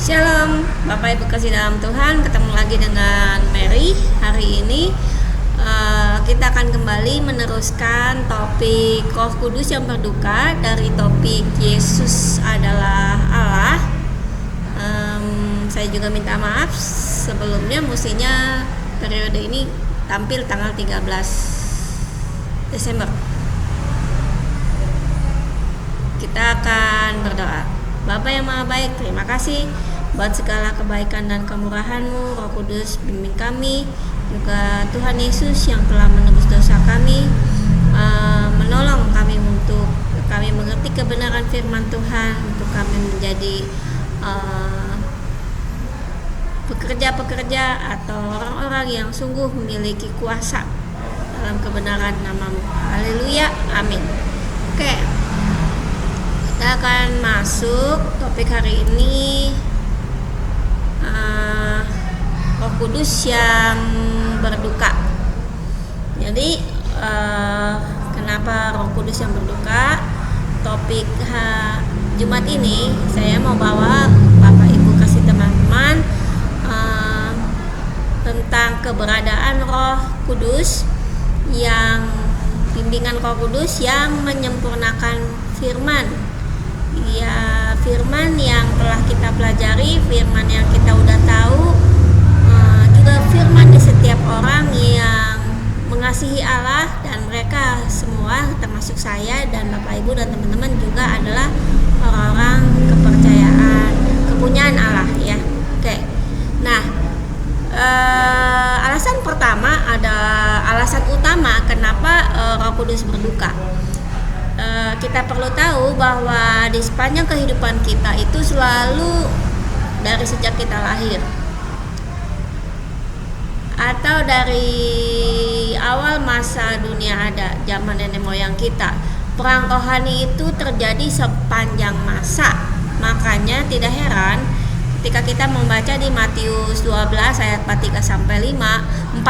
Shalom, Bapak Ibu kasih dalam Tuhan. Ketemu lagi dengan Mary. Hari ini kita akan kembali meneruskan topik Roh Kudus yang berduka dari topik Yesus adalah Allah. Saya juga minta maaf sebelumnya, mestinya periode ini tampil tanggal 13 Desember. Kita akan berdoa. Bapa yang Maha Baik, terima kasih buat segala kebaikan dan kemurahan-Mu. Roh Kudus, bimbing kami, juga Tuhan Yesus yang telah menebus dosa kami, menolong kami untuk kami mengerti kebenaran firman Tuhan, untuk kami menjadi pekerja-pekerja atau orang-orang yang sungguh memiliki kuasa dalam kebenaran nama-Mu. Haleluya, amin. Oke, kita akan masuk topik hari ini, Roh Kudus yang berduka. Jadi kenapa Roh Kudus yang berduka? Topik Jumat ini saya mau bawa Bapak Ibu kasih teman-teman tentang keberadaan Roh Kudus, yang bimbingan Roh Kudus yang menyempurnakan firman. Ya, firman yang telah kita pelajari, firman yang kita udah tahu, juga firman di setiap orang yang mengasihi Allah, dan mereka semua termasuk saya dan Bapak Ibu dan teman-teman juga adalah orang-orang kepunyaan Allah, ya. Oke. Nah, alasan pertama, alasan utama kenapa Roh Kudus berduka. Kita perlu tahu bahwa di sepanjang kehidupan kita itu selalu, dari sejak kita lahir atau dari awal masa dunia ada, zaman nenek moyang kita, perang rohani itu terjadi sepanjang masa. Makanya tidak heran ketika kita membaca di Matius 12 ayat 43 45,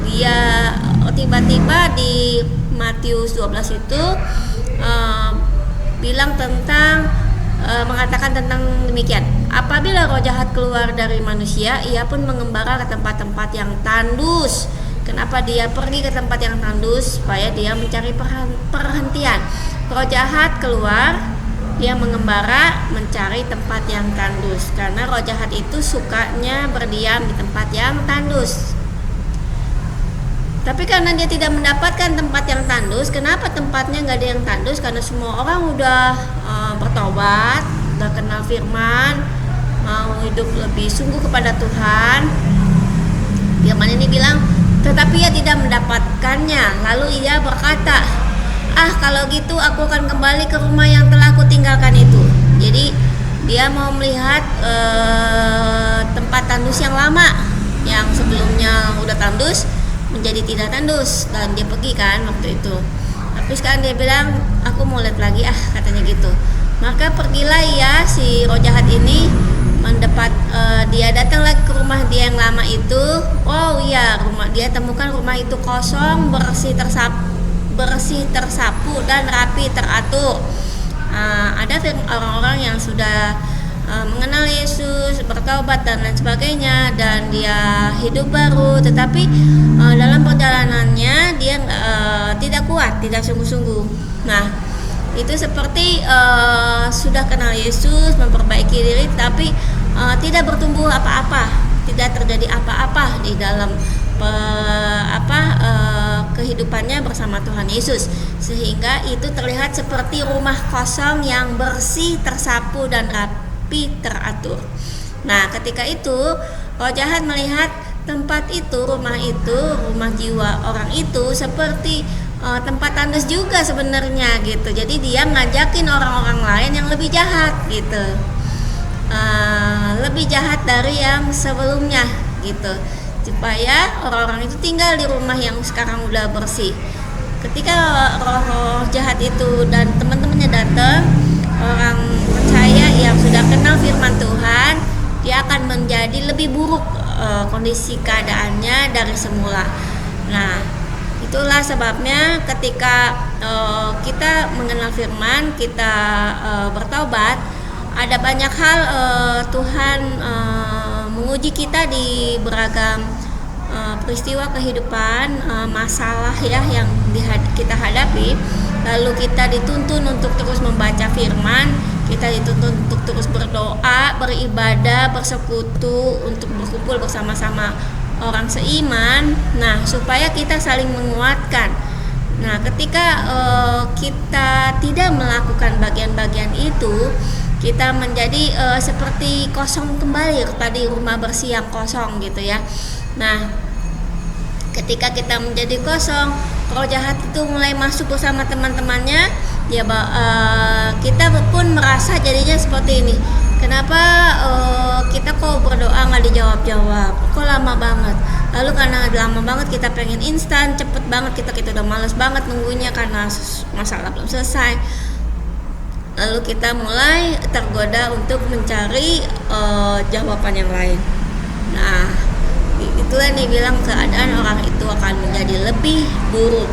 dia tiba-tiba di Matius 12 itu bilang tentang mengatakan tentang demikian: apabila roh jahat keluar dari manusia, ia pun mengembara ke tempat-tempat yang tandus. Kenapa dia pergi ke tempat yang tandus? Supaya dia mencari perhentian. Roh jahat keluar, dia mengembara mencari tempat yang tandus, karena roh jahat itu sukanya berdiam di tempat yang tandus. Tapi karena dia tidak mendapatkan tempat yang tandus, kenapa tempatnya nggak ada yang tandus? Karena semua orang udah bertobat, udah kenal firman, mau hidup lebih sungguh kepada Tuhan. Firman ini bilang, tetapi ia tidak mendapatkannya. Lalu ia berkata, kalau gitu aku akan kembali ke rumah yang telah aku tinggalkan itu. Jadi dia mau melihat tempat tandus yang lama, yang sebelumnya udah tandus menjadi tidak tandus, dan dia pergi kan waktu itu. Tapi sekarang dia bilang, aku mau lihat lagi katanya gitu. Maka pergilah ya si roh jahat ini dia datang lagi ke rumah dia yang lama itu. Oh iya, dia temukan rumah itu kosong, bersih tersapu dan rapi teratur. Ada orang-orang yang sudah mengenal Yesus, bertobat dan lain sebagainya, dan dia hidup baru. Tetapi dalam perjalanannya dia tidak kuat, tidak sungguh-sungguh. Nah, itu seperti sudah kenal Yesus, memperbaiki diri, tapi tidak bertumbuh apa-apa, tidak terjadi apa-apa di dalam kehidupannya bersama Tuhan Yesus, sehingga itu terlihat seperti rumah kosong yang bersih, tersapu dan rapi teratur. Nah, ketika itu roh jahat melihat tempat itu, rumah jiwa orang itu seperti tempat tandus juga sebenarnya gitu. Jadi dia ngajakin orang-orang lain yang lebih jahat gitu, lebih jahat dari yang sebelumnya gitu, supaya orang-orang itu tinggal di rumah yang sekarang udah bersih. Ketika roh jahat itu dan teman-temannya datang, orang percaya yang sudah kenal firman Tuhan, dia akan menjadi lebih buruk kondisi keadaannya dari semula. Nah, itulah sebabnya ketika kita mengenal firman, kita bertobat, ada banyak hal Tuhan menguji kita di beragam peristiwa kehidupan, masalah ya yang kita hadapi. Lalu kita dituntun untuk terus membaca firman, kita dituntun untuk terus berdoa, beribadah, bersekutu, untuk berkumpul bersama-sama orang seiman. Nah, supaya kita saling menguatkan. Nah, ketika kita tidak melakukan bagian-bagian itu, kita menjadi seperti kosong kembali, tadi rumah bersih yang kosong gitu ya. Nah, ketika kita menjadi kosong, roh jahat itu mulai masuk bersama teman-temannya, ya kita pun merasa jadinya seperti ini. Kenapa kita kok berdoa nggak dijawab-jawab? Kok lama banget? Lalu karena lama banget kita pengen instan, cepet banget, kita udah males banget nunggunya karena masalah belum selesai. Lalu kita mulai tergoda untuk mencari jawaban yang lain. Nah, itulah yang dibilang keadaan orang itu akan menjadi lebih buruk.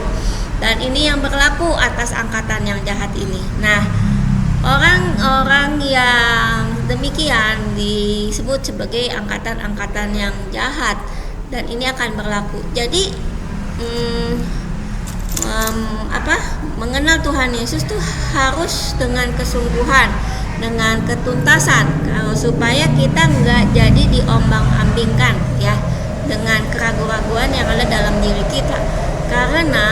Dan ini yang berlaku atas angkatan yang jahat ini. Nah, orang-orang yang demikian disebut sebagai angkatan-angkatan yang jahat, dan ini akan berlaku. Jadi mengenal Tuhan Yesus tuh harus dengan kesungguhan, dengan ketuntasan, supaya kita nggak jadi diombang-ambingkan ya dengan keraguan-raguan yang ada dalam diri kita. Karena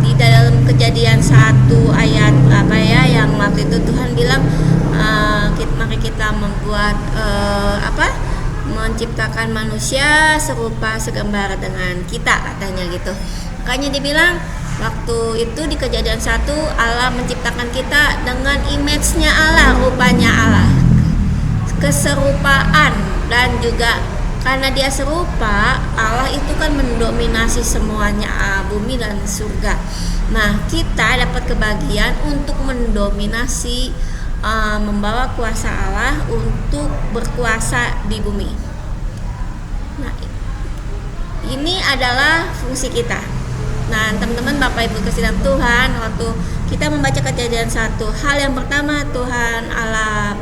di dalam Kejadian 1 ayat berapa ya, yang waktu itu Tuhan bilang mari kita membuat menciptakan manusia serupa segambar dengan kita, katanya gitu. Makanya dibilang waktu itu di Kejadian 1 Allah menciptakan kita dengan image-nya Allah, rupanya Allah, keserupaan. Dan juga karena dia serupa, Allah itu kan mendominasi semuanya, bumi dan surga. Nah, kita dapat kebagian untuk mendominasi, membawa kuasa Allah untuk berkuasa di bumi. Nah, ini adalah fungsi kita. Nah, teman-teman, Bapak Ibu kasih dalam Tuhan, waktu kita membaca Kejadian 1, hal yang pertama Tuhan Allah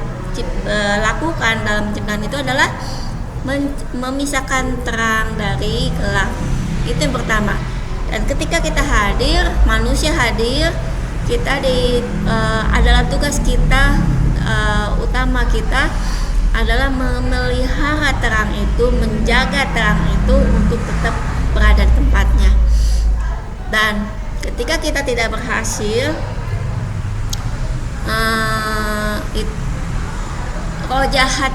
lakukan dalam penciptaan itu adalah memisahkan terang dari gelap. Itu yang pertama. Dan ketika kita hadir, manusia hadir, kita adalah tugas kita, utama kita adalah memelihara terang itu, menjaga terang itu untuk tetap berada di tempatnya. Dan ketika kita tidak berhasil, roh jahat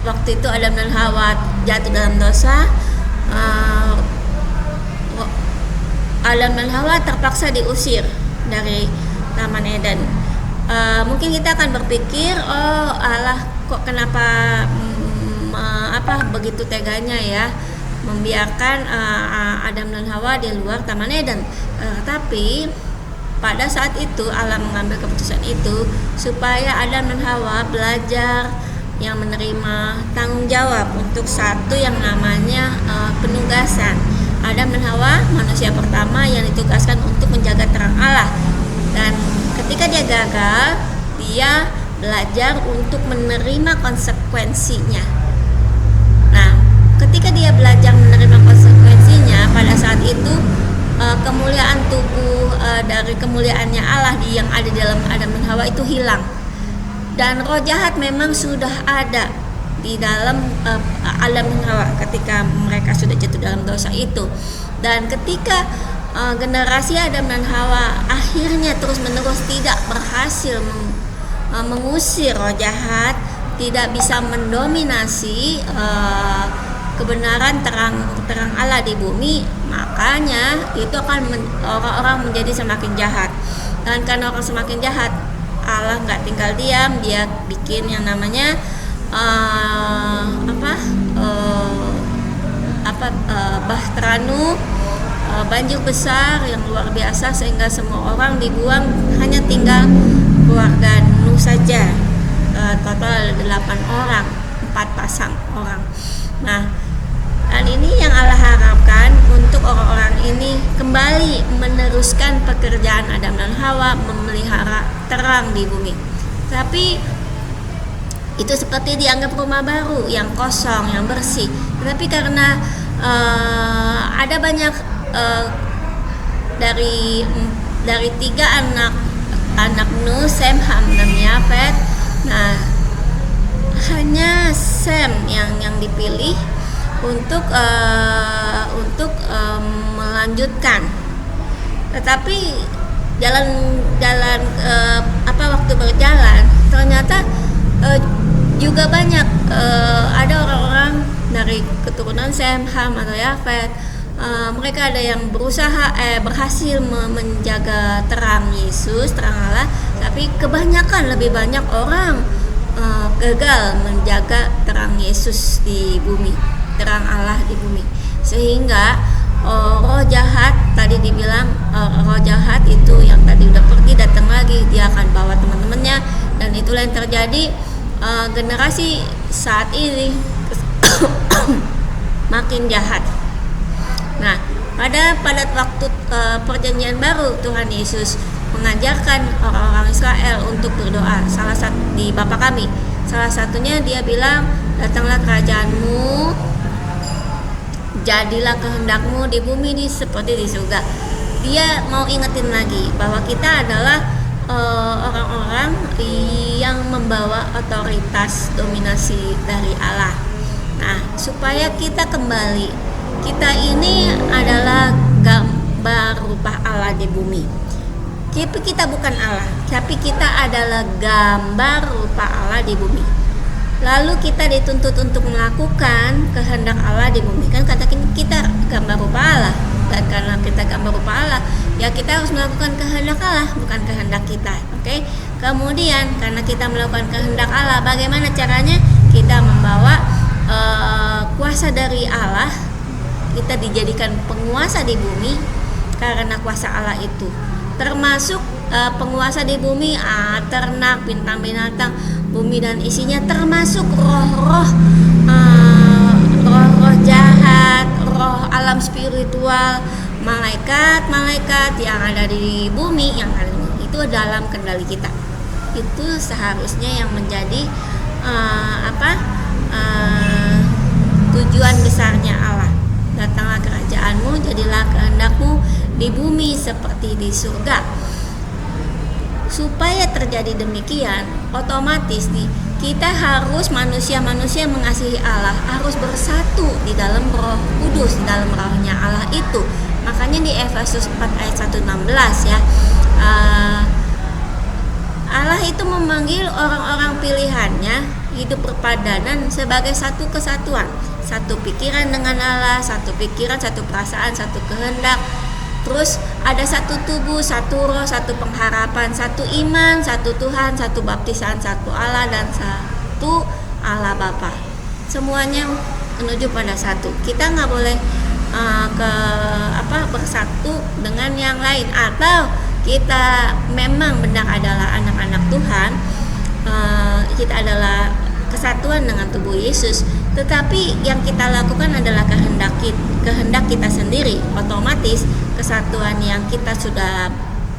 waktu itu Adam dan Hawa jatuh dalam dosa, Adam dan Hawa terpaksa diusir dari Taman Eden. Mungkin kita akan berpikir, oh Allah kok kenapa begitu teganya ya membiarkan Adam dan Hawa di luar Taman Eden. Tapi pada saat itu Allah mengambil keputusan itu supaya Adam dan Hawa belajar yang menerima tanggung jawab untuk satu yang namanya penugasan. Adam dan Hawa manusia pertama yang ditugaskan untuk menjaga terang Allah, dan ketika dia gagal, dia belajar untuk menerima konsekuensinya. Nah, ketika dia belajar menerima konsekuensinya, pada saat itu kemuliaan tubuh dari kemuliaannya Allah yang ada di dalam Adam dan Hawa itu hilang. Dan roh jahat memang sudah ada di dalam Adam dan Hawa ketika mereka sudah jatuh dalam dosa itu. Dan ketika generasi Adam dan Hawa akhirnya terus-menerus tidak berhasil mengusir roh jahat, tidak bisa mendominasi kebenaran terang Allah di bumi, makanya itu akan orang-orang menjadi semakin jahat. Dan karena orang semakin jahat, Allah nggak tinggal diam, dia bikin yang namanya Bahteranu, banjir besar yang luar biasa sehingga semua orang dibuang, hanya tinggal keluarga Nuh saja. Total 8 orang, 4 pasang orang. Nah, dan ini yang Allah harapkan untuk orang-orang ini kembali meneruskan pekerjaan Adam dan Hawa memelihara terang di bumi. Tapi itu seperti dianggap rumah baru yang kosong, yang bersih. Tetapi karena ada banyak dari 3 anak Nuh, Sem, Ham, dan Yafet. Nah, hanya Sem yang dipilih untuk melanjutkan. Tetapi waktu berjalan ternyata juga banyak ada orang-orang dari keturunan Sem, Ham, atau Yafet. Mereka ada yang berhasil menjaga terang Yesus, terang Allah, tapi lebih banyak orang gagal menjaga terang Yesus di bumi, terang Allah di bumi. Sehingga roh jahat, tadi dibilang roh jahat itu yang tadi udah pergi datang lagi, dia akan bawa teman-temannya, dan itulah yang terjadi. Generasi saat ini makin jahat. Nah, pada waktu perjanjian baru, Tuhan Yesus mengajarkan orang-orang Israel untuk berdoa. Salah satu di Bapa kami, salah satunya dia bilang, datanglah kerajaanmu, jadilah kehendakmu di bumi ini seperti di surga. Dia mau ingetin lagi bahwa kita adalah orang-orang yang membawa otoritas dominasi dari Allah. Nah, supaya kita kembali, kita ini adalah gambar rupa Allah di bumi. Tapi kita bukan Allah, tapi kita adalah gambar rupa Allah di bumi. Lalu kita dituntut untuk melakukan kehendak Allah di bumi. Kan kata kita gambar rupa Allah, dan karena kita gambar rupa Allah, ya kita harus melakukan kehendak Allah, bukan kehendak kita. Oke? Kemudian karena kita melakukan kehendak Allah, bagaimana caranya? Kita membawa kuasa dari Allah. Kita dijadikan penguasa di bumi karena kuasa Allah itu. Termasuk penguasa di bumi, ternak, bintang-binatang, bumi dan isinya, termasuk roh-roh jahat, roh alam spiritual, malaikat-malaikat yang ada di bumi, itu dalam kendali kita. Itu seharusnya yang menjadi tujuan besarnya Allah. Datanglah kerajaanmu, jadilah kehendakmu di bumi seperti di surga. Supaya terjadi demikian, otomatis kita harus, manusia-manusia mengasihi Allah, harus bersatu di dalam Roh Kudus, di dalam rohnya Allah itu. Makanya di Efesus 4 ayat 1-16 ya, Allah itu memanggil orang-orang pilihannya hidup berpadanan sebagai satu kesatuan, satu pikiran dengan Allah, satu pikiran, satu perasaan, satu kehendak. Terus ada satu tubuh, satu roh, satu pengharapan, satu iman, satu Tuhan, satu baptisan, satu Allah, dan satu Allah Bapa. Semuanya menuju pada satu. Kita nggak boleh bersatu dengan yang lain, atau kita memang benar adalah anak-anak Tuhan, kita adalah kesatuan dengan tubuh Yesus, tetapi yang kita lakukan adalah kehendak kita sendiri. Otomatis kesatuan yang kita sudah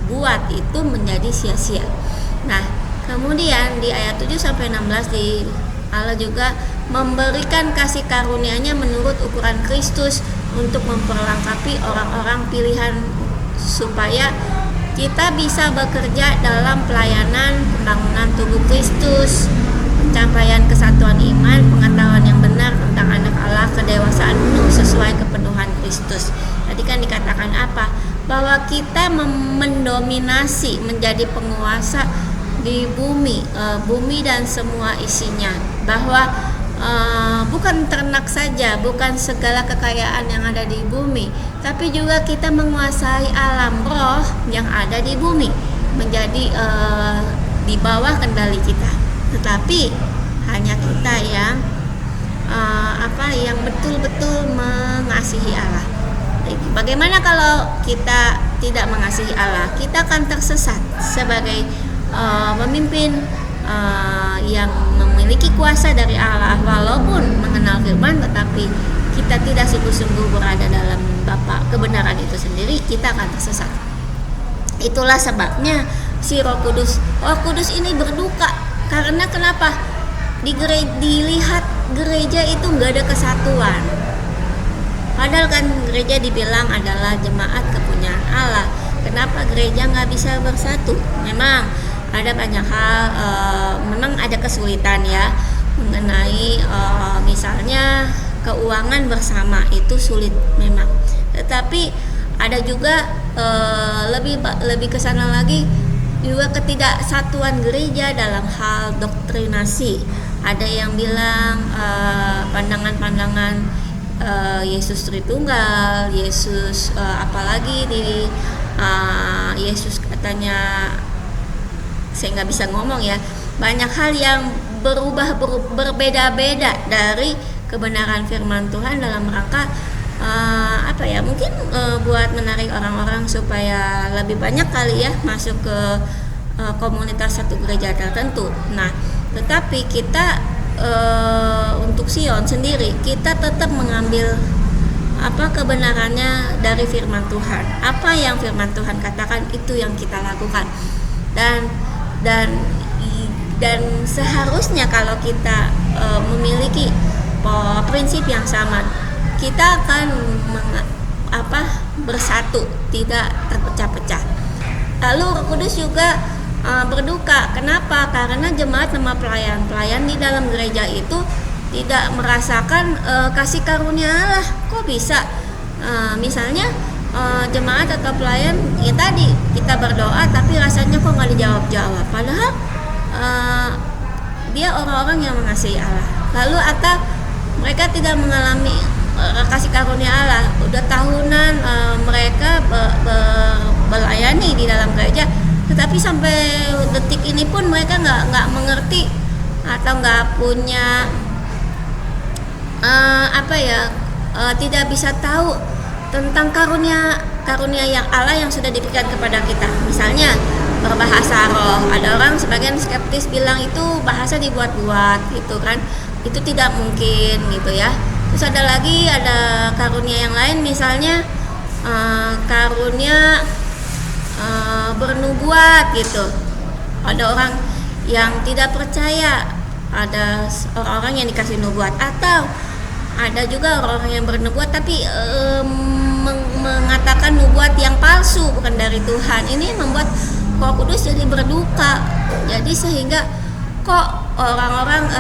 buat itu menjadi sia-sia. Nah, kemudian di ayat 7-16 Allah juga memberikan kasih karunia-Nya menurut ukuran Kristus untuk memperlengkapi orang-orang pilihan, supaya kita bisa bekerja dalam pelayanan pembangunan tubuh Kristus, pencapaian kesatuan iman, pengetahuan yang benar tentang anak Allah, kedewasaan penuh sesuai kepenuhan Kristus. Tadi kan dikatakan apa? Bahwa kita mendominasi, menjadi penguasa di bumi, bumi dan semua isinya. Bahwa bukan ternak saja, bukan segala kekayaan yang ada di bumi, tapi juga kita menguasai alam roh yang ada di bumi, menjadi di bawah kendali kita. Tetapi hanya kita yang yang betul-betul mengasihi Allah. Bagaimana kalau kita tidak mengasihi Allah? Kita akan tersesat sebagai pemimpin yang memiliki kuasa dari Allah, walaupun mengenal firman, tetapi kita tidak sungguh-sungguh berada dalam kebenaran itu sendiri, kita akan tersesat. Itulah sebabnya si Roh Kudus ini berduka. Karena kenapa? dilihat gereja itu nggak ada kesatuan. Padahal kan gereja dibilang adalah jemaat kepunyaan Allah. Kenapa gereja nggak bisa bersatu? Memang ada banyak hal, memang ada kesulitan ya mengenai misalnya keuangan bersama itu sulit memang. Tetapi ada juga lebih ke sana lagi juga ketidaksatuan gereja dalam hal doktrinasi. Ada yang bilang pandangan-pandangan Yesus Tritunggal, Yesus apalagi di Yesus katanya, saya nggak bisa ngomong ya, banyak hal yang berbeda-beda dari kebenaran firman Tuhan dalam rangka mungkin buat menarik orang-orang supaya lebih banyak kali ya masuk ke komunitas satu gereja tertentu. Nah, tetapi kita untuk Sion sendiri kita tetap mengambil kebenarannya dari firman Tuhan. Apa yang firman Tuhan katakan itu yang kita lakukan. Dan seharusnya kalau kita memiliki prinsip yang sama, kita akan bersatu, tidak terpecah-pecah. Lalu Roh Kudus juga berduka. Kenapa? Karena jemaat sama pelayan di dalam gereja itu tidak merasakan kasih karunia Allah. Kok bisa? Misalnya jemaat atau pelayan ya tadi kita berdoa tapi rasanya kok nggak dijawab-jawab. Padahal dia orang-orang yang mengasihi Allah. Lalu atau mereka tidak mengalami kasih karunia Allah. Udah tahunan mereka melayani di dalam gereja, tetapi sampai detik ini pun mereka nggak mengerti atau nggak punya tidak bisa tahu tentang karunia yang Allah yang sudah diberikan kepada kita. Misalnya berbahasa roh. Ada orang sebagian skeptis bilang itu bahasa dibuat-buat gitu kan. Itu tidak mungkin gitu ya. Terus ada karunia yang lain, misalnya karunia bernubuat gitu. Ada orang yang tidak percaya ada orang-orang yang dikasih nubuat, atau ada juga orang-orang yang bernubuat tapi mengatakan nubuat yang palsu, bukan dari Tuhan. Ini membuat Roh Kudus jadi berduka. Jadi sehingga kok orang-orang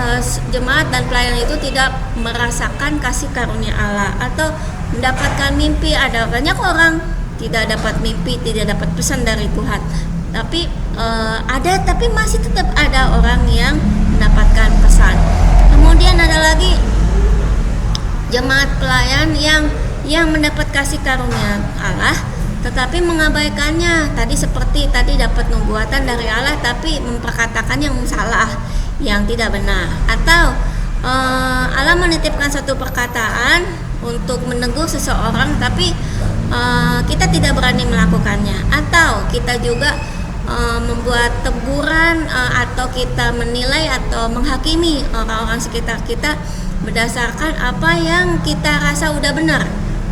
jemaat dan pelayan itu tidak merasakan kasih karunia Allah atau mendapatkan mimpi. Ada banyak orang tidak dapat mimpi, tidak dapat pesan dari Tuhan. Tapi tapi masih tetap ada orang yang mendapatkan pesan. Kemudian ada lagi jemaat pelayan yang mendapat kasih karunia Allah tetapi mengabaikannya. Seperti tadi dapat nubuatan dari Allah tapi memperkatakan yang salah, yang tidak benar. Atau Allah menitipkan satu perkataan untuk menegur seseorang tapi kita tidak berani melakukannya. Atau kita juga membuat teguran atau kita menilai atau menghakimi orang-orang sekitar kita berdasarkan apa yang kita rasa udah benar,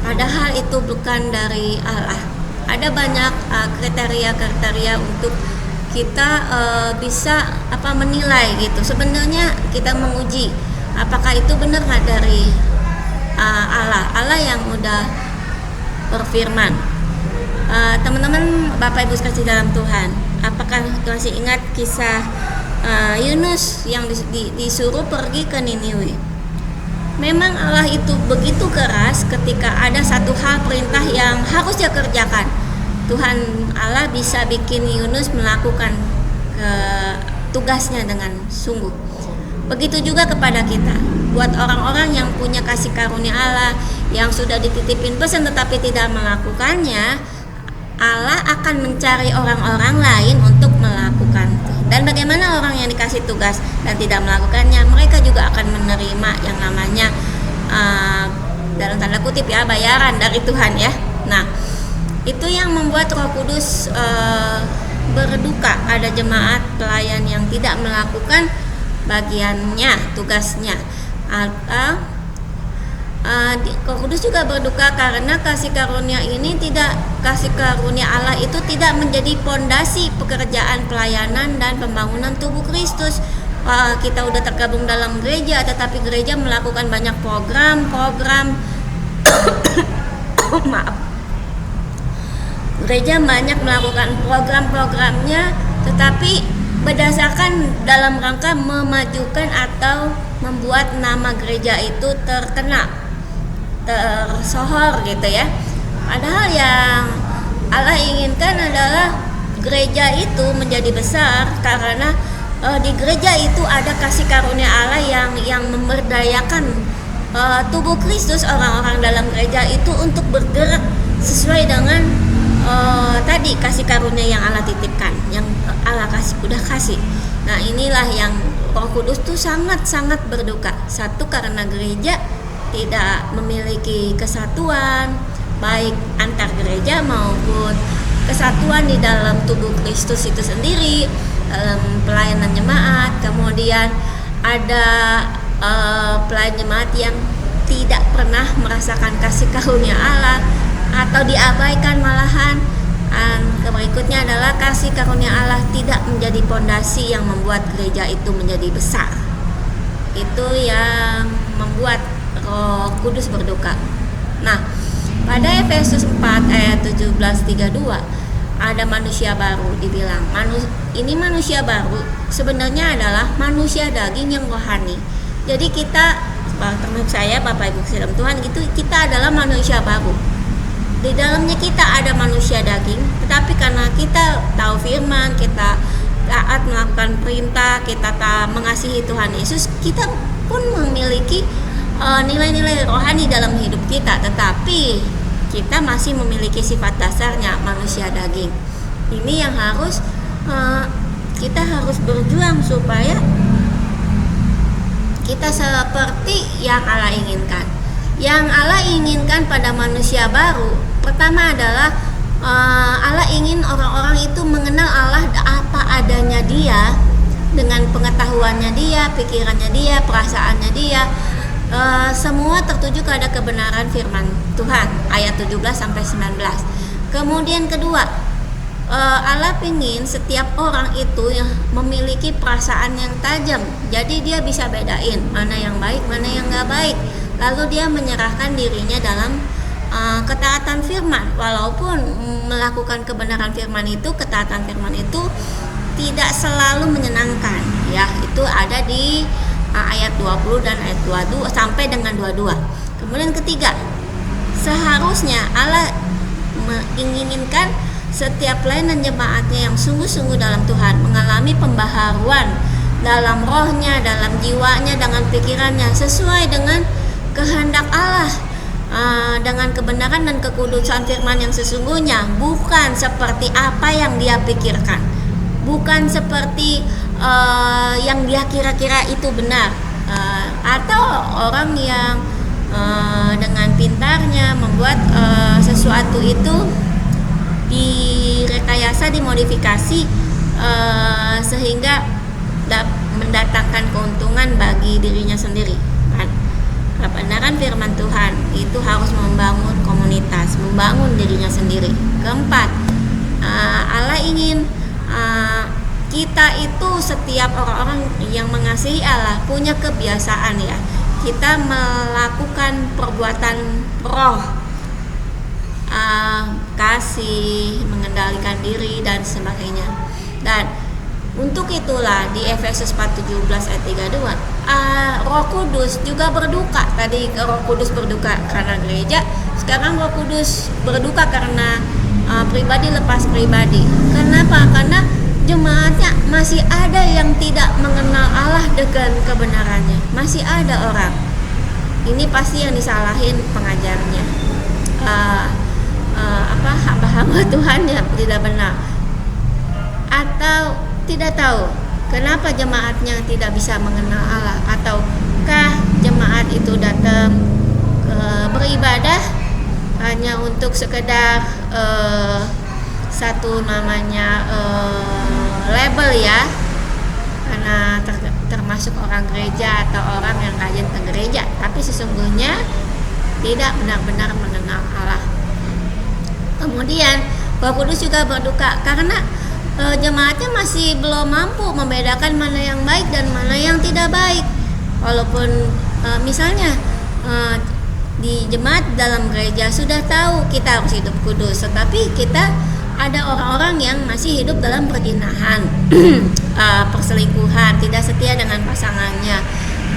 padahal itu bukan dari Allah. Ada banyak kriteria untuk kita bisa menilai gitu. Sebenarnya kita menguji apakah itu benar nggak dari Allah yang udah berfirman. Teman-teman, Bapak Ibu sekalian dalam Tuhan, apakah masih ingat kisah Yunus yang disuruh pergi ke Niniwe? Memang Allah itu begitu keras ketika ada satu hal perintah yang harus dia kerjakan. Tuhan Allah bisa bikin Yunus melakukan tugasnya dengan sungguh. Begitu juga kepada kita. Buat orang-orang yang punya kasih karunia Allah, yang sudah dititipin pesan tetapi tidak melakukannya, Allah akan mencari orang-orang lain untuk melakukan. Dan bagaimana orang yang dikasih tugas dan tidak melakukannya, mereka juga akan menerima yang namanya dalam tanda kutip ya, bayaran dari Tuhan ya. Nah, itu yang membuat Roh Kudus berduka. Ada jemaat pelayan yang tidak melakukan bagiannya, tugasnya. Atau Roh Kudus juga berduka karena kasih karunia Allah itu tidak menjadi pondasi pekerjaan pelayanan dan pembangunan tubuh Kristus. kita udah tergabung dalam gereja, tetapi gereja melakukan banyak program-program maaf, gereja banyak melakukan program-programnya, tetapi berdasarkan dalam rangka memajukan atau membuat nama gereja itu tersohor gitu ya. Padahal yang Allah inginkan adalah gereja itu menjadi besar, karena di gereja itu ada kasih karunia Allah yang memberdayakan tubuh Kristus, orang-orang dalam gereja itu untuk bergerak sesuai dengan tadi kasih karunia yang Allah titipkan, yang Allah udah kasih. Nah, inilah yang Roh Kudus tuh sangat-sangat berduka. Satu, karena gereja tidak memiliki kesatuan baik antar gereja maupun kesatuan di dalam tubuh Kristus itu sendiri dalam pelayanan jemaat. Kemudian ada pelayan jemaat yang tidak pernah merasakan kasih karunia Allah atau diabaikan malahan. Berikutnya adalah kasih karunia Allah tidak menjadi pondasi yang membuat gereja itu menjadi besar. Itu yang membuat Roh Kudus berduka. Nah, pada Efesus 4 ayat 17-32 ada manusia baru dibilang. Ini manusia baru sebenarnya adalah manusia daging yang rohani. Jadi kita, termasuk saya, Bapak Ibu dalam Tuhan gitu, kita adalah manusia baru. Di dalamnya kita ada manusia daging, tetapi karena kita tahu firman, kita taat melakukan perintah, kita mengasihi Tuhan Yesus, kita pun memiliki nilai-nilai rohani dalam hidup kita, tetapi kita masih memiliki sifat dasarnya manusia daging. Ini yang harus kita harus berjuang supaya kita seperti yang Allah inginkan. Yang Allah inginkan pada manusia baru, pertama adalah Allah ingin orang-orang itu mengenal Allah apa adanya Dia, dengan pengetahuannya Dia, pikirannya Dia, perasaannya Dia. Semua tertuju kepada kebenaran firman Tuhan, ayat 17-19. Kemudian kedua, Allah ingin setiap orang itu yang memiliki perasaan yang tajam, jadi dia bisa bedain mana yang baik, mana yang gak baik. Lalu dia menyerahkan dirinya dalam ketaatan firman. Walaupun melakukan kebenaran firman itu, ketaatan firman itu tidak selalu menyenangkan, ya. Itu ada di ayat 20 dan ayat 22 sampai dengan 22. Kemudian ketiga, seharusnya Allah menginginkan setiap pelayan jemaatnya yang sungguh-sungguh dalam Tuhan mengalami pembaharuan dalam rohnya, dalam jiwanya, dengan pikirannya sesuai dengan kehendak Allah, dengan kebenaran dan kekudusan firman yang sesungguhnya, bukan seperti apa yang dia pikirkan, bukan seperti yang dia kira-kira itu benar, atau orang yang dengan pintarnya membuat sesuatu itu direkayasa, dimodifikasi sehingga mendatangkan keuntungan bagi dirinya sendiri. Kebenaran firman Tuhan itu harus membangun komunitas, membangun dirinya sendiri. Keempat, Allah ingin kita itu, setiap orang-orang yang mengasihi Allah punya kebiasaan, ya, kita melakukan perbuatan roh, kasih, mengendalikan diri dan sebagainya. Dan untuk itulah di Efesus 4:17 ayat 32 Roh Kudus juga berduka. Tadi Roh Kudus berduka karena gereja, sekarang Roh Kudus berduka karena pribadi lepas pribadi. Kenapa? Karena jemaatnya masih ada yang tidak mengenal Allah dengan kebenarannya. Masih ada orang. Ini pasti yang disalahin pengajarnya, hamba-hamba Tuhan yang tidak benar, atau tidak tahu kenapa jemaatnya tidak bisa mengenal Allah, ataukah jemaat itu datang beribadah hanya untuk sekedar satu namanya label, ya, karena termasuk orang gereja atau orang yang rajin ke gereja, tapi sesungguhnya tidak benar-benar mengenal Allah. Kemudian Roh Kudus juga berduka karena jemaatnya masih belum mampu membedakan mana yang baik dan mana yang tidak baik. Walaupun misalnya di jemaat dalam gereja sudah tahu kita harus hidup kudus, tetapi kita ada orang-orang yang masih hidup dalam perzinahan, perselingkuhan, tidak setia dengan pasangannya,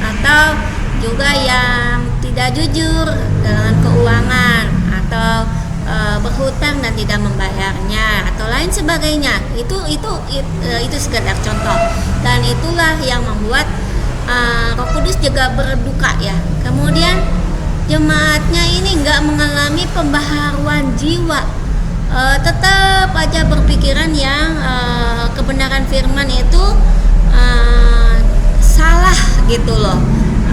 atau juga yang tidak jujur dengan keuangan, atau berhutang dan tidak membayarnya, atau lain sebagainya. Itu sekedar contoh, dan itulah yang membuat Roh Kudus juga berduka ya. Kemudian jemaatnya ini nggak mengalami pembaharuan jiwa, tetap aja berpikiran yang kebenaran firman itu salah gitu loh.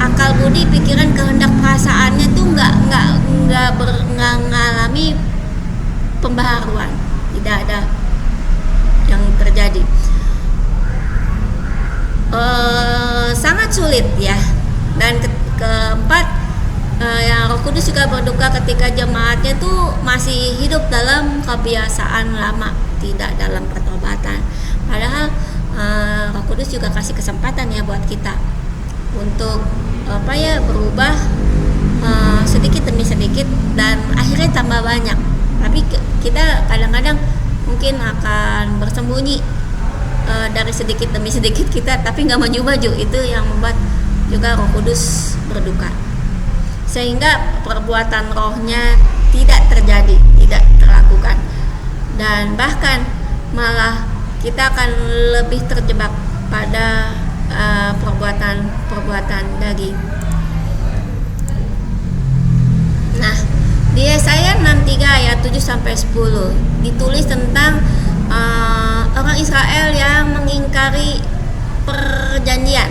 Akal budi, pikiran, kehendak, perasaannya tuh nggak mengalami pembaharuan, tidak ada yang terjadi. Sangat sulit ya. Dan keempat, yang Roh Kudus juga berduka ketika jemaatnya tuh masih hidup dalam kebiasaan lama, tidak dalam pertobatan. Padahal Roh Kudus juga kasih kesempatan ya buat kita untuk berubah sedikit demi sedikit, dan akhirnya tambah banyak. Tapi kita kadang-kadang mungkin akan bersembunyi dari sedikit demi sedikit kita, tapi nggak maju-maju. Itu yang membuat juga Roh Kudus berduka, sehingga perbuatan rohnya tidak terjadi, tidak terlakukan, dan bahkan malah kita akan lebih terjebak pada perbuatan daging. Nah, di Yesaya 63 ayat 7-10 ditulis tentang orang Israel yang mengingkari perjanjian.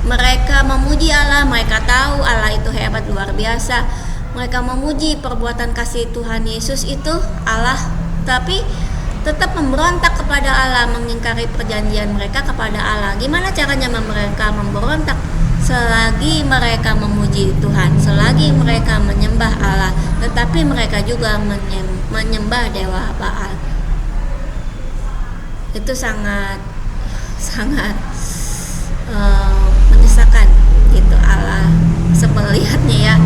Mereka memuji Allah, mereka tahu Allah itu hebat luar biasa. Mereka memuji perbuatan kasih Tuhan Yesus itu Allah, tapi tetap memberontak kepada Allah, mengingkari perjanjian mereka kepada Allah. Gimana caranya mereka memberontak? Selagi mereka memuji Tuhan, selagi mereka menyembah Allah, tetapi mereka juga menyembah dewa Baal. Itu sangat menyesakan gitu Allah melihatnya ya.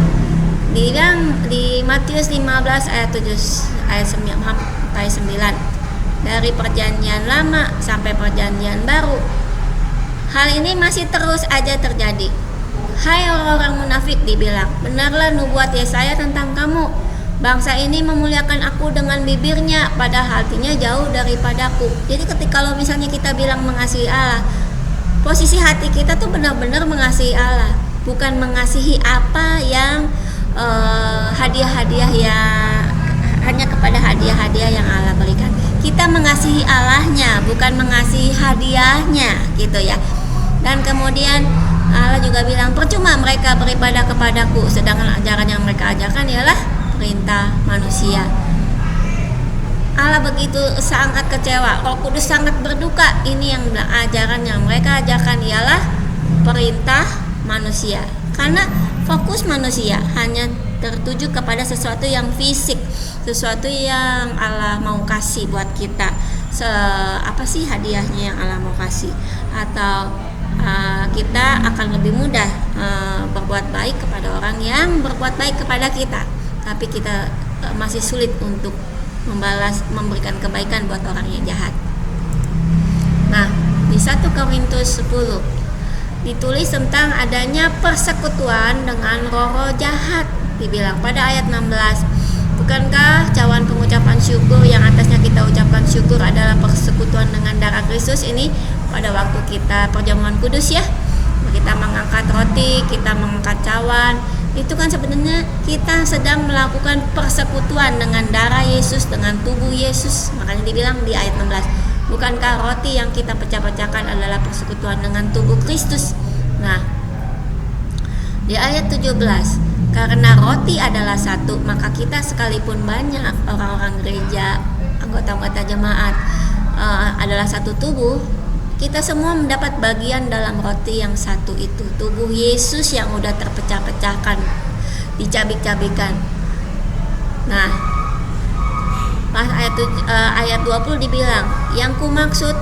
Di Matius 15 ayat 9 dari perjanjian lama sampai perjanjian baru, hal ini masih terus aja terjadi. Hai orang-orang munafik, dibilang, benarlah nubuat Yesaya tentang kamu. Bangsa ini memuliakan aku dengan bibirnya, padahal hatinya jauh daripadaku. Jadi kalau misalnya kita bilang mengasihi Allah, posisi hati kita tuh benar-benar mengasihi Allah, bukan mengasihi apa yang hadiah-hadiah yang hanya kepada hadiah-hadiah yang Allah berikan. Kita mengasihi Allahnya, bukan mengasihi hadiahnya gitu ya. Dan kemudian Allah juga bilang, percuma mereka beribadah kepadaku, sedangkan ajaran yang mereka ajarkan ialah perintah manusia. Allah begitu sangat kecewa, Roh Kudus sangat berduka. Ini yang ajaran yang mereka ajarkan ialah perintah manusia, karena fokus manusia hanya tertuju kepada sesuatu yang fisik, sesuatu yang Allah mau kasih buat kita. Apa sih hadiahnya yang Allah mau kasih? Atau kita akan lebih mudah berbuat baik kepada orang yang berbuat baik kepada kita, tapi kita masih sulit untuk memberikan kebaikan buat orang yang jahat. Nah, di 1 Korintus 10 ditulis tentang adanya persekutuan dengan roh-roh jahat. Dibilang pada ayat 16, bukankah cawan pengucapan syukur yang atasnya kita ucapkan syukur adalah persekutuan dengan darah Kristus? Ini pada waktu kita perjamuan kudus ya, kita mengangkat roti, kita mengangkat cawan, itu kan sebenarnya kita sedang melakukan persekutuan dengan darah Yesus, dengan tubuh Yesus. Makanya dibilang di ayat 16, bukankah roti yang kita pecah-pecahkan adalah persekutuan dengan tubuh Kristus? Nah, di ayat 17, karena roti adalah satu, maka kita sekalipun banyak orang-orang gereja, anggota-anggota jemaat adalah satu tubuh, kita semua mendapat bagian dalam roti yang satu itu, tubuh Yesus yang udah terpecah-pecahkan, dicabik-cabikan. Nah, Pas ayat 20 dibilang, yang ku maksud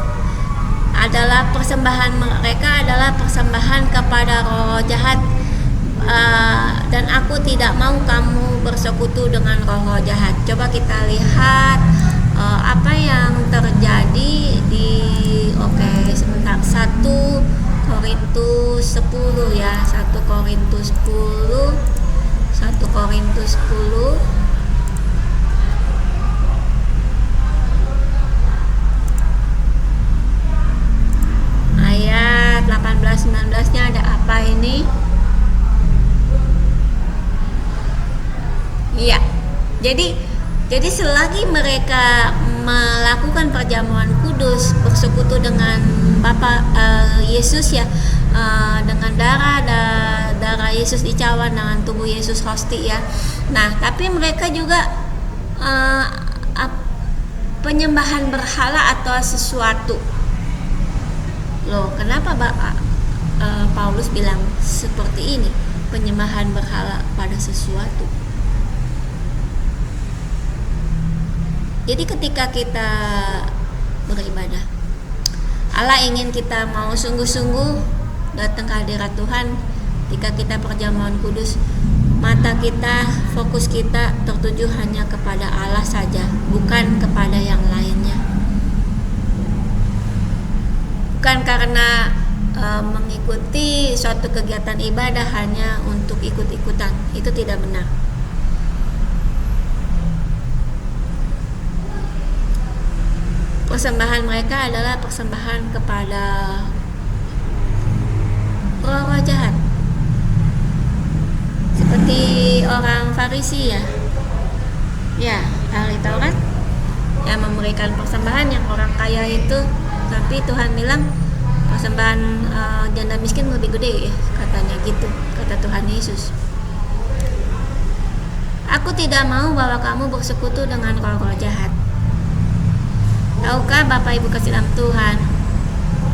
adalah persembahan mereka adalah persembahan kepada roh jahat, dan aku tidak mau kamu bersekutu dengan roh jahat. Coba kita lihat apa yang terjadi di sebentar, 1 Korintus 10 ya, 1 Korintus 10 ayat 18-19-nya ada apa ini? Iya. Jadi selagi mereka melakukan perjamuan kudus, bersekutu dengan Bapa Yesus ya, dengan darah Yesus dicawan dengan tubuh Yesus hosti ya. Nah, tapi mereka juga penyembahan berhala atau sesuatu. Loh, kenapa Paulus bilang seperti ini? Penyembahan berhala pada sesuatu. Jadi ketika kita beribadah, Allah ingin kita mau sungguh-sungguh datang ke hadirat Tuhan. Ketika kita perjamuan kudus, mata kita, fokus kita tertuju hanya kepada Allah saja, bukan kepada yang lainnya. Bukan karena mengikuti suatu kegiatan ibadah hanya untuk ikut-ikutan. Itu tidak benar. Persembahan mereka adalah persembahan kepada roh jahat, seperti orang Farisi ya, ahli Taurat yang memberikan persembahan yang orang kaya itu, tapi Tuhan bilang persembahan janda miskin lebih gede ya, katanya gitu, kata Tuhan Yesus. Aku tidak mau bahwa kamu bersekutu dengan roh jahat. Tahukah Bapak Ibu kasih dalam Tuhan,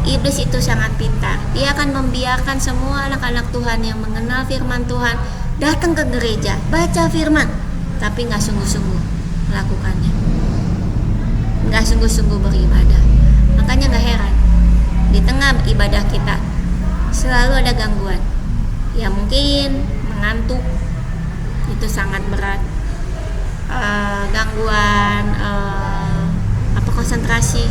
iblis itu sangat pintar. Dia akan membiarkan semua anak-anak Tuhan yang mengenal firman Tuhan datang ke gereja, baca firman, tapi gak sungguh-sungguh melakukannya, gak sungguh-sungguh beribadah. Makanya gak heran, di tengah ibadah kita selalu ada gangguan. Ya mungkin mengantuk, itu sangat berat. Gangguan konsentrasi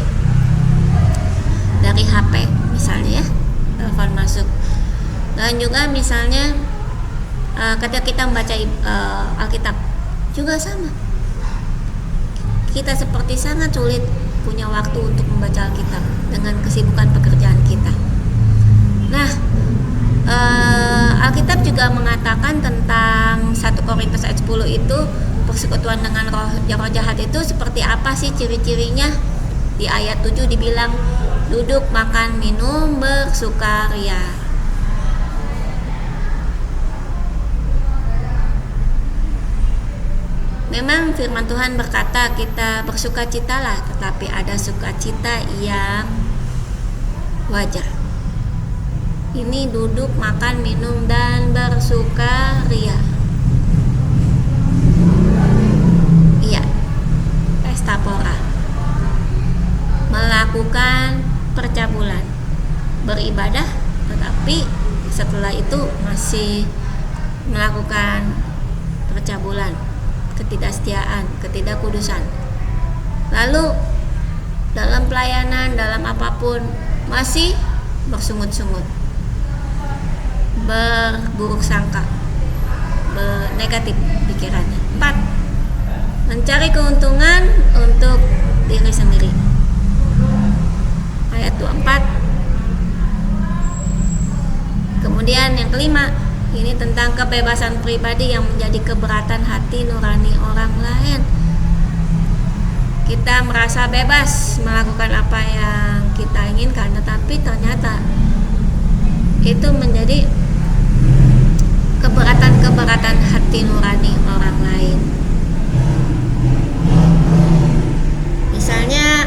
dari HP misalnya ya, telepon masuk. Dan juga misalnya ketika kita membaca Alkitab juga sama, kita seperti sangat sulit punya waktu untuk membaca Alkitab dengan kesibukan pekerjaan kita. Nah, Alkitab juga mengatakan tentang 1 Korintus ayat 10 itu, persekutuan dengan roh jahat itu seperti apa sih ciri-cirinya? Di ayat 7 dibilang duduk, makan, minum, bersukaria. Memang firman Tuhan berkata kita bersukacitalah, tetapi ada sukacita yang wajar. Ini duduk, makan, minum, dan bersukaria. Iya, pesta pora, melakukan percabulan, beribadah, tetapi setelah itu masih melakukan percabulan, ketidaksetiaan, ketidakkudusan. Lalu dalam pelayanan, dalam apapun masih bersungut-sungut, berburuk sangka, negatif pikirannya. 4. Mencari keuntungan untuk diri sendiri. Ayat 24. Kemudian yang kelima, ini tentang kebebasan pribadi yang menjadi keberatan hati nurani orang lain. Kita merasa bebas melakukan apa yang kita inginkan, tetapi ternyata itu menjadi keberatan hati nurani orang lain. Misalnya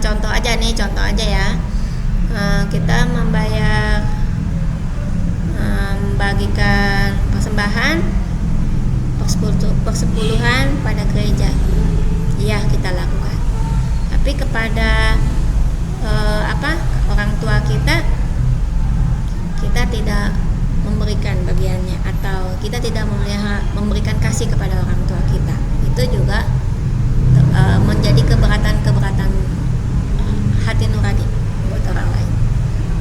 contoh aja ya, kita membagikan persembahan persepuluhan pada gereja. Iya, kita lakukan. Tapi kepada orang tua kita tidak memberikan bagiannya, atau kita tidak memberikan kasih kepada orang tua kita. Itu juga menjadi keberatan hati nurani buat orang lain.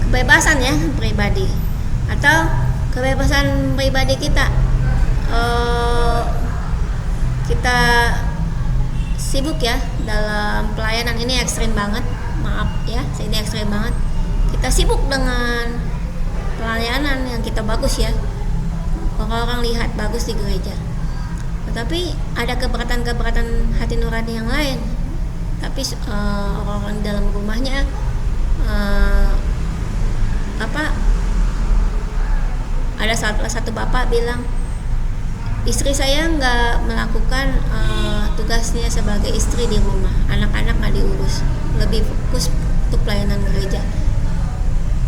Kebebasan ya pribadi, atau kebebasan pribadi kita sibuk ya dalam pelayanan. Ini ekstrim banget, maaf ya, ini ekstrim banget. Kita sibuk dengan pelayanan yang kita bagus ya, orang-orang lihat bagus di gereja, tetapi ada keberatan hati nurani yang lain. Tapi orang-orang di dalam rumahnya ada satu bapak bilang, istri saya nggak melakukan tugasnya sebagai istri di rumah, anak-anak nggak diurus, lebih fokus untuk pelayanan gereja.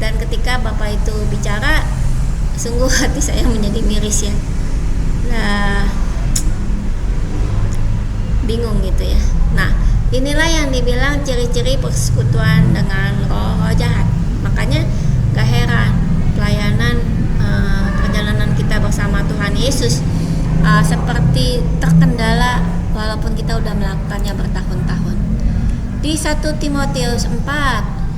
Dan ketika bapak itu bicara, sungguh hati saya menjadi miris ya. Nah, bingung gitu ya. Nah, inilah yang dibilang ciri-ciri persekutuan dengan roh jahat. Makanya gak heran pelayanan perjalanan kita bersama Tuhan Yesus seperti terkendala walaupun kita udah melakukannya bertahun-tahun. Di 1 Timotius 4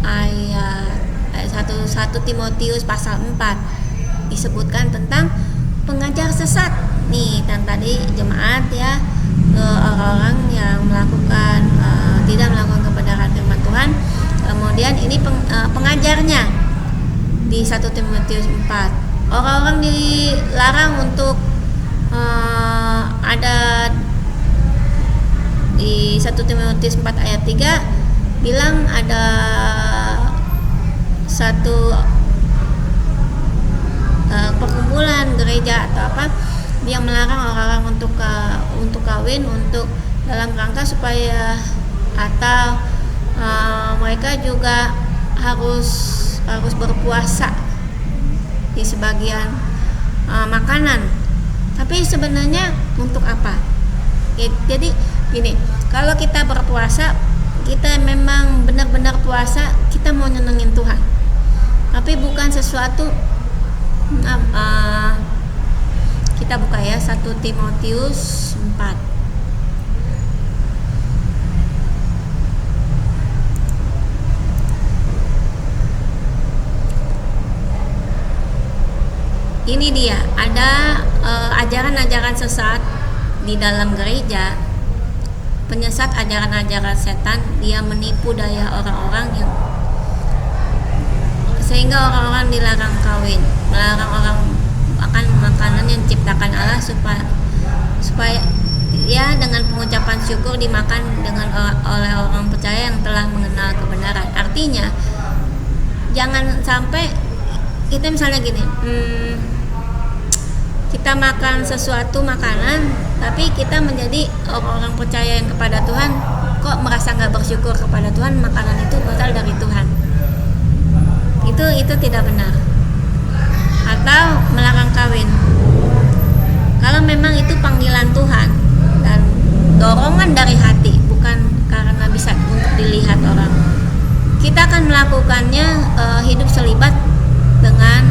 ayat 1 Timotius pasal 4 disebutkan tentang pengajar sesat nih, dan tadi jemaat ya, orang-orang yang tidak melakukan kebenaran firman Tuhan. Kemudian ini pengajarnya di 1 Timotius 4, orang-orang dilarang untuk ada di 1 Timotius 4 ayat 3 bilang ada satu perkumpulan gereja atau apa yang melarang orang-orang untuk kawin, untuk dalam rangka supaya atau mereka juga harus berpuasa di sebagian makanan. Tapi sebenarnya untuk apa? Jadi gini, kalau kita berpuasa, kita memang benar-benar puasa, kita mau nyenengin Tuhan, tapi bukan sesuatu kita buka ya 1 Timotius 4. Ini dia, ada ajaran-ajaran sesat di dalam gereja, penyesat ajaran-ajaran setan. Dia menipu daya orang-orang yang sehingga orang-orang dilarang kawin, melarang orang akan makanan yang diciptakan Allah supaya ya dengan pengucapan syukur dimakan oleh orang percaya yang telah mengenal kebenaran. Artinya jangan sampai kita misalnya gini, kita makan sesuatu makanan tapi kita menjadi orang-orang percaya yang kepada Tuhan kok merasa nggak bersyukur kepada Tuhan, makanan itu berasal dari Tuhan. Itu tidak benar. Atau melarang kawin, kalau memang itu panggilan Tuhan dan dorongan dari hati, bukan karena bisa untuk dilihat orang, kita akan melakukannya hidup selibat dengan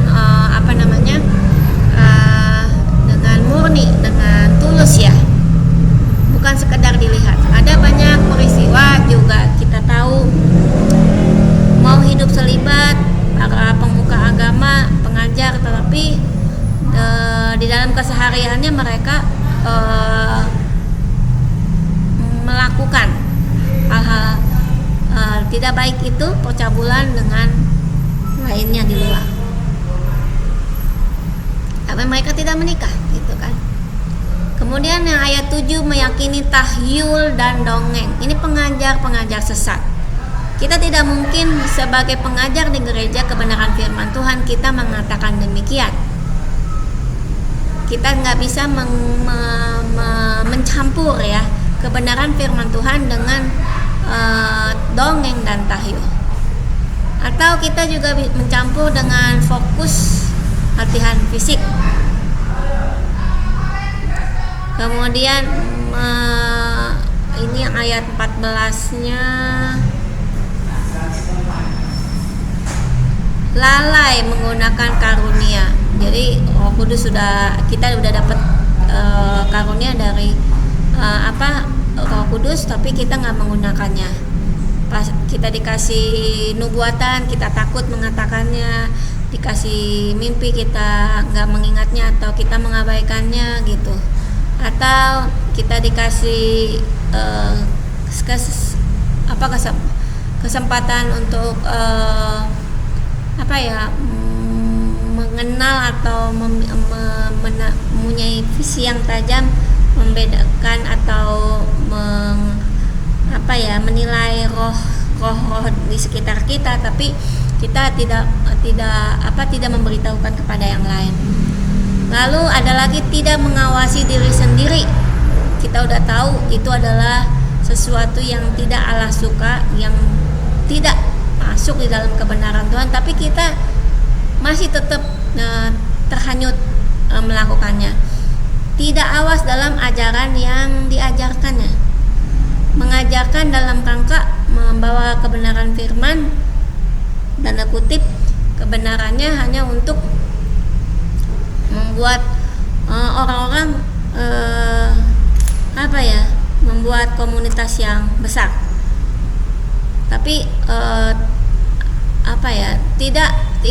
dengan murni, dengan tulus ya, bukan sekedar dilihat. Ada banyak peristiwa juga kita tahu, mau hidup selibat para pemuka agama, pengajar, tetapi di dalam kesehariannya mereka melakukan hal-hal tidak baik, itu percabulan dengan lainnya di luar. Tapi mereka tidak menikah, gitu kan. Kemudian yang ayat 7 meyakini tahyul dan dongeng. Ini pengajar sesat. Kita tidak mungkin sebagai pengajar di gereja kebenaran firman Tuhan kita mengatakan demikian. Kita nggak bisa mencampur ya kebenaran firman Tuhan dengan dongeng dan tahyul. Atau kita juga mencampur dengan fokus latihan fisik. Kemudian ini yang ayat 14-nya, lalai menggunakan karunia. Jadi Roh Kudus kita udah dapat karunia dari Roh Kudus, tapi kita nggak menggunakannya. Pas kita dikasih nubuatan, kita takut mengatakannya, dikasih mimpi kita nggak mengingatnya atau kita mengabaikannya gitu, atau kita dikasih kesempatan untuk mengenal atau mempunyai visi yang tajam, membedakan atau menilai roh di sekitar kita, tapi kita tidak memberitahukan kepada yang lain. Lalu ada lagi tidak mengawasi diri sendiri. Kita udah tahu itu adalah sesuatu yang tidak Allah suka, yang tidak masuk di dalam kebenaran Tuhan, tapi kita masih tetap terhanyut melakukannya. Tidak awas dalam ajaran yang diajarkannya, mengajarkan dalam rangka membawa kebenaran firman, tanda kutip, kebenarannya hanya untuk membuat orang-orang membuat komunitas yang besar, tapi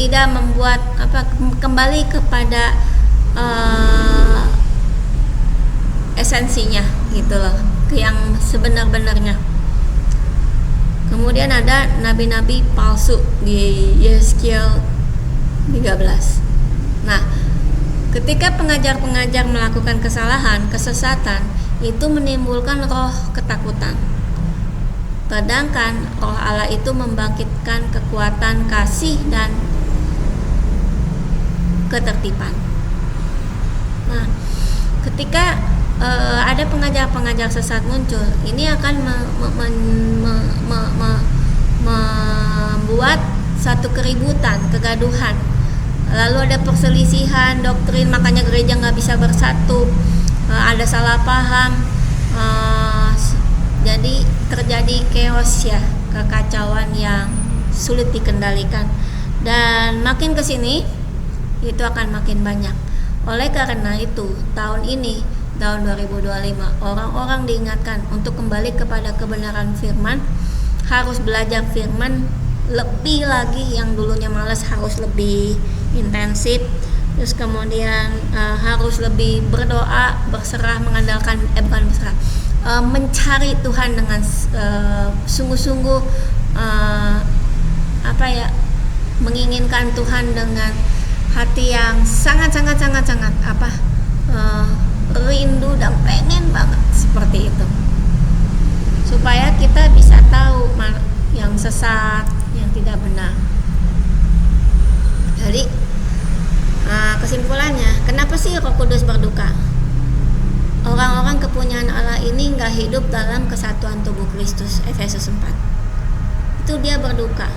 tidak membuat kembali kepada esensinya gitu loh, yang sebenar-benarnya. Kemudian ada nabi-nabi palsu di Yeskiel 13. Nah, ketika pengajar-pengajar melakukan kesesatan, itu menimbulkan roh ketakutan. Sedangkan roh Allah itu membangkitkan kekuatan kasih dan ketertiban. Nah, ketika ada pengajar-pengajar sesat muncul, ini akan membuat satu keributan, kegaduhan. Lalu ada perselisihan doktrin, makanya gereja nggak bisa bersatu. Ada salah paham, jadi terjadi chaos ya, kekacauan yang sulit dikendalikan, dan makin kesini itu akan makin banyak. Oleh karena itu tahun ini, tahun 2025, orang-orang diingatkan untuk kembali kepada kebenaran firman, harus belajar firman lebih lagi, yang dulunya malas harus lebih intensif. Terus kemudian harus lebih berdoa, berserah, mengandalkan mencari Tuhan dengan sungguh-sungguh, menginginkan Tuhan dengan hati yang sangat rindu dan pengen banget seperti itu, supaya kita bisa tahu yang sesat, yang tidak benar. Jadi kesimpulannya, kenapa sih Roh Kudus berduka? Orang-orang kepunyaan Allah ini gak hidup dalam kesatuan tubuh Kristus, Efesus 4. Itu dia berduka.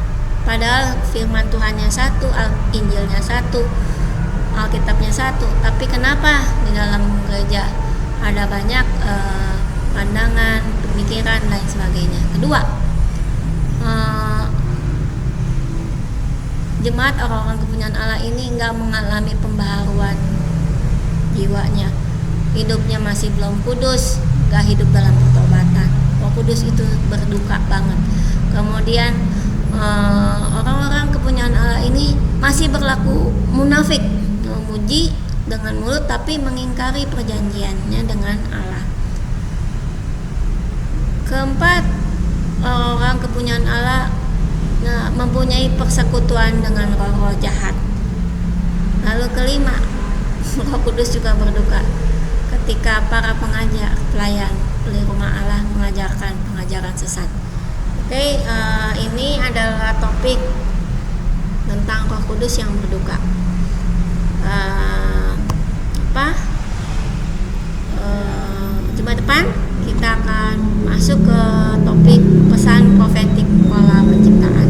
Padahal firman Tuhannya satu, Injilnya satu, Alkitabnya satu. Tapi kenapa di dalam gereja ada banyak pandangan, pemikiran, lain sebagainya. Kedua, jemaat orang-orang kepunyaan Allah ini gak mengalami pembaharuan jiwanya. Hidupnya masih belum kudus, gak hidup dalam pertobatan. Roh Kudus itu berduka banget. Kemudian orang-orang kepunyaan Allah ini masih berlaku munafik, memuji dengan mulut tapi mengingkari perjanjiannya dengan Allah. Keempat, orang kepunyaan Allah mempunyai persekutuan dengan roh-roh jahat. Lalu kelima, Roh Kudus juga berduka ketika para pengajar, pelayan di rumah Allah mengajarkan pengajaran sesat. Oke, ini adalah topik tentang Roh Kudus yang berduka. Jumat depan kita akan masuk ke topik pesan profetik pola penciptaan.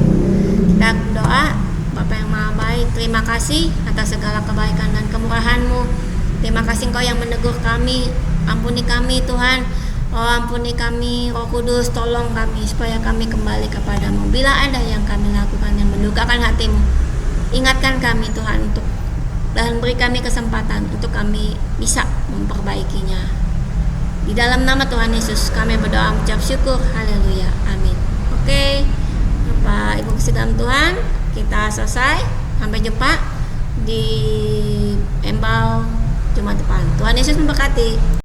Kita doa. Bapa yang Maha Baik, terima kasih atas segala kebaikan dan kemurahan-Mu Terima kasih Engkau yang menegur kami. Ampuni kami Tuhan. Oh, ampuni kami, Roh Kudus, tolong kami supaya kami kembali kepadamu. Bila ada yang kami lakukan yang mendukakan hatimu, ingatkan kami Tuhan dan beri kami kesempatan untuk kami bisa memperbaikinya. Di dalam nama Tuhan Yesus kami berdoa mengucap syukur. Haleluya. Amin. Oke, Bapak Ibu kasih dalam Tuhan, kita selesai. Sampai jumpa di Embau Jumat depan. Tuhan Yesus memberkati.